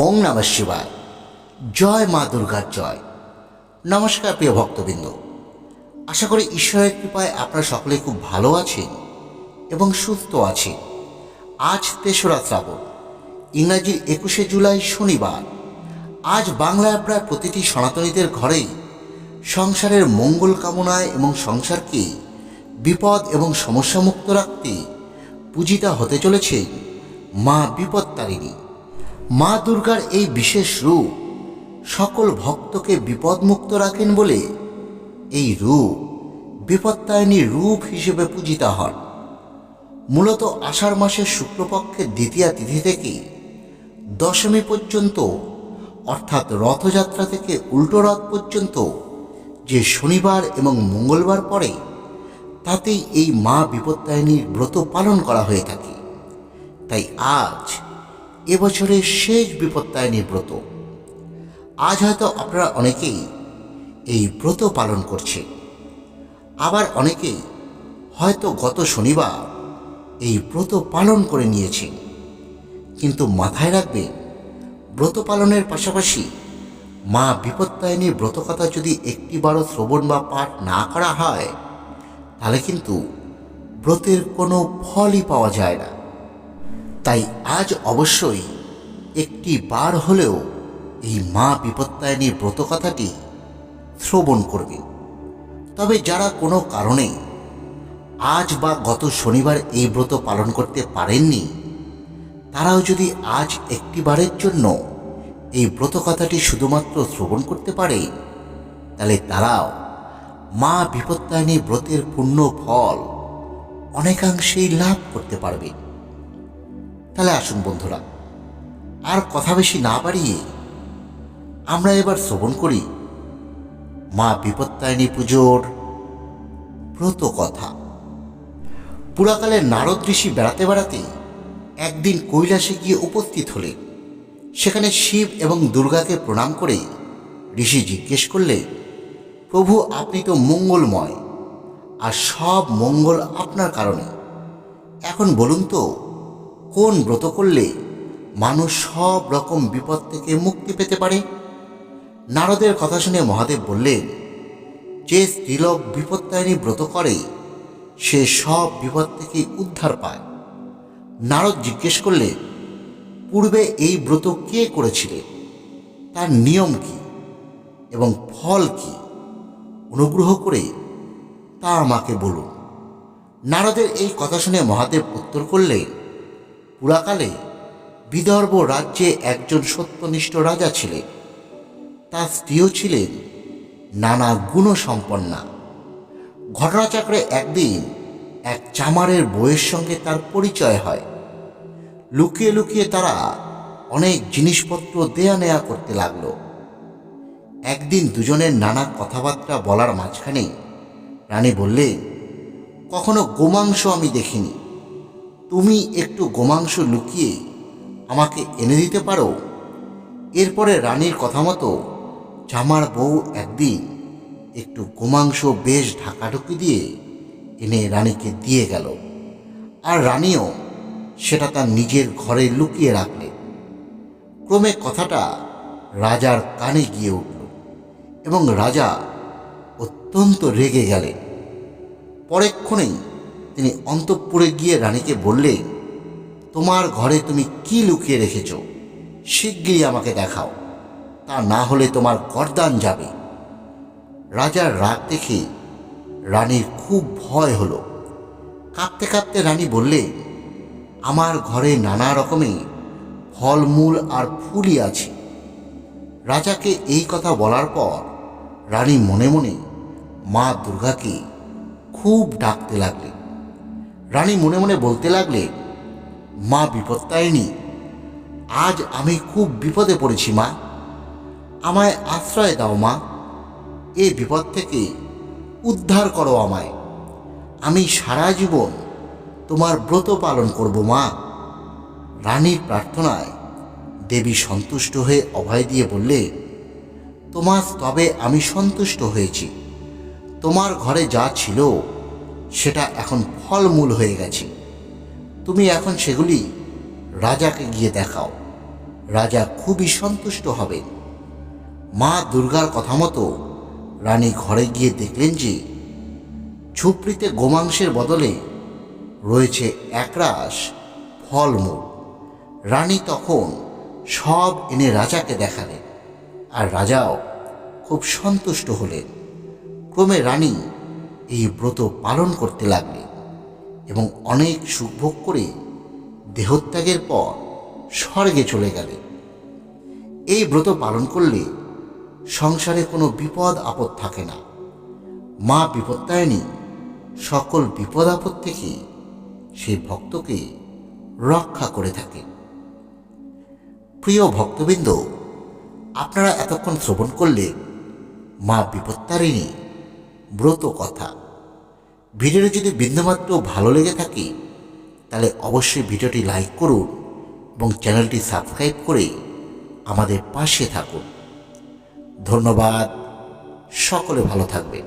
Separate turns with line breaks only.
ওং নমঃ শিবায়। জয় মা দুর্গার জয়। নমস্কার প্রিয় ভক্তবৃন্দ, আশা করি ঈশ্বরের কৃপায় আপনারা সকলে খুব ভালো আছেন এবং সুস্থ আছেন। আজ ৩রা শ্রাবণ, ইংরাজির ২১শে জুলাই শনিবার। আজ বাংলায় প্রায় প্রতিটি সনাতনীদের ঘরেই সংসারের মঙ্গল কামনায় এবং সংসারকে বিপদ এবং সমস্যামুক্ত রাখতে পূজিতা হতে চলেছে মা বিপত্তারিণী। মা দুর্গার এই বিশেষ রূপ সকল ভক্তকে বিপদমুক্ত রাখেন বলে এই রূপ বিপত্তারিণী রূপ হিসেবে পূজিতা হন। মূলত আষাঢ় মাসের শুক্লপক্ষের দ্বিতীয়া তিথি থেকে দশমী পর্যন্ত, অর্থাৎ রথযাত্রা থেকে উল্টো রথ পর্যন্ত যে শনিবার এবং মঙ্গলবার পড়ে, তাতেই এই মা বিপত্তারিণীর ব্রত পালন করা হয়ে থাকে। তাই আজ এবছরের শেষ বিপত্তারিণী ব্রত। আজ হয়তো আপনারা অনেকেই এই ব্রত পালন করছে, আবার অনেকেই হয়তো গত শনিবার এই ব্রত পালন করে নিয়েছেন। কিন্তু মাথায় রাখবেন, ব্রত পালনের পাশাপাশি মা বিপত্তারিণীর ব্রতকথা যদি একটিবারও শ্রবণ বা পাঠ না করা হয়, তাহলে কিন্তু ব্রতের কোনো ফলই পাওয়া যায় না। তাই আজ অবশ্যই একটি বার হলেও এই মা বিপত্তারিণীর ব্রতকথাটি শ্রবণ করবে। তবে যারা কোনো কারণে আজ বা গত শনিবার এই ব্রত পালন করতে পারেননি, তারাও যদি আজ একটি বারের জন্য এই ব্রতকথাটি শুধুমাত্র শ্রবণ করতে পারে, তাহলে তারাও মা বিপত্তারিণী ব্রতের পূর্ণ ফল অনেকাংশেই লাভ করতে পারবে। তাহলে আসুন বন্ধুরা, আর কথা বেশি না বাড়িয়ে আমরা এবার শ্রবণ করি মা বিপত্তারিণী পুজোর ব্রত কথা। পুরাকালে নারদ ঋষি বেড়াতে বেড়াতে একদিন কৈলাসে গিয়ে উপস্থিত হলেন। সেখানে শিব এবং দুর্গাকে প্রণাম করে ঋষি জিজ্ঞেস করলে, প্রভু, আপনি তো মঙ্গলময়, আর সব মঙ্গল আপনার কারণে। এখন বলুন তো, কোন ব্রত করলে মানুষ সব রকম বিপদ থেকে মুক্তি পেতে পারে? নারদের কথা শুনে মহাদেব বললেন, যে স্ত্রীলোক বিপত্তারিণী ব্রত করে সে সব বিপদ থেকে উদ্ধার পায়। নারদ জিজ্ঞেস করলে, পূর্বে এই ব্রত কে করেছিলেন, তার নিয়ম কি এবং ফল কি? অনুগ্রহ করে তা আমাকে বলুন। নারদের এই কথা শুনে মহাদেব উত্তর করলেন, পুরাকালে বিদর্ভ রাজ্যে একজন সত্যনিষ্ঠ রাজা ছিলেন। তার স্ত্রীও ছিলেন নানা গুণসম্পন্না। ঘটনাচক্রে একদিন এক চামারের বউয়ের সঙ্গে তার পরিচয় হয়। লুকিয়ে লুকিয়ে তারা অনেক জিনিসপত্র দেয়া নেয়া করতে লাগলো। একদিন দুজনের নানা কথাবার্তা বলার মাঝখানে রানী বললেন, কখনো গোমাংস আমি দেখিনি, তুমি একটু গোমাংস লুকিয়ে আমাকে এনে দিতে পারো? এরপরে রানীর কথা মতো চামার বউ একদিন একটু গোমাংস বেশ ঢাকাঢুকি দিয়ে এনে রানীকে দিয়ে গেল, আর রানীও সেটা তার নিজের ঘরে লুকিয়ে রাখলেন। ক্রমে কথাটা রাজার কানে গিয়ে উঠল এবং রাজা অত্যন্ত রেগে গেলেন। পরেক্ষণেই তিনি অন্তঃপুরে গিয়ে রানীকে বললেন, তোমার ঘরে তুমি কি লুকিয়ে রেখেছ, শিগগিরই আমাকে দেখাও, তা না হলে তোমার গর্দান যাবে। রাজার রাগ দেখে রানীর খুব ভয় হলো। কাঁপতে কাঁপতে রানী বললেন, আমার ঘরে নানা রকমের ফলমূল আর ফুলই আছে। রাজাকে এই কথা বলার পর রানী মনে মনে মা দুর্গাকে খুব ডাকতে লাগলেন। রানী মনে মনে বলতে লাগলেন, মা বিপত্তারিণী, আজ আমি খুব বিপদে পড়েছি মা, আমায় আশ্রয় দাও মা, এ বিপদ থেকে উদ্ধার করো আমায়। আমি সারা জীবন তোমার ব্রত পালন করব মা। রানীর প্রার্থনায় দেবী সন্তুষ্ট হয়ে অভয় দিয়ে বললে, তোমার স্তবে আমি সন্তুষ্ট হয়েছি। তোমার ঘরে যা ছিল সেটা এখন ফলমূল হয়ে গেছে। তুমি এখন সেগুলি রাজাকে গিয়ে দেখাও। রাজা খুবই সন্তুষ্ট হবেন। মা দুর্গার কথা মতো রানী ঘরে গিয়ে দেখলেন যে ঝুপড়িতে গোমাংসের বদলে রয়েছে একরাশ ফলমূল। রানী তখন সব এনে রাজাকে দেখালেন, আর রাজাও খুব সন্তুষ্ট হলেন। ক্রমে রানী এই ব্রত পালন করতে লাগলেন এবং অনেক সুখভোগ করে দেহত্যাগের পর স্বর্গে চলে গেলেন। এই ব্রত পালন করলে সংসারে কোনো বিপদ আপদ থাকে না। মা বিপত্তায়নী সকল বিপদ আপদ থেকে সেই ভক্তকে রক্ষা করে থাকে। প্রিয় ভক্তবৃন্দ, আপনারা এতক্ষণ শ্রবণ করলে মা বিপত্তারিণী ব্রত কথা। ভিডিওটি যদি বিন্দুমাত্র ভালো লেগে থাকে তাহলে অবশ্যই ভিডিওটি লাইক করুন এবং চ্যানেলটি সাবস্ক্রাইব করে আমাদের পাশে থাকুন। ধন্যবাদ। সকলে ভালো থাকবেন।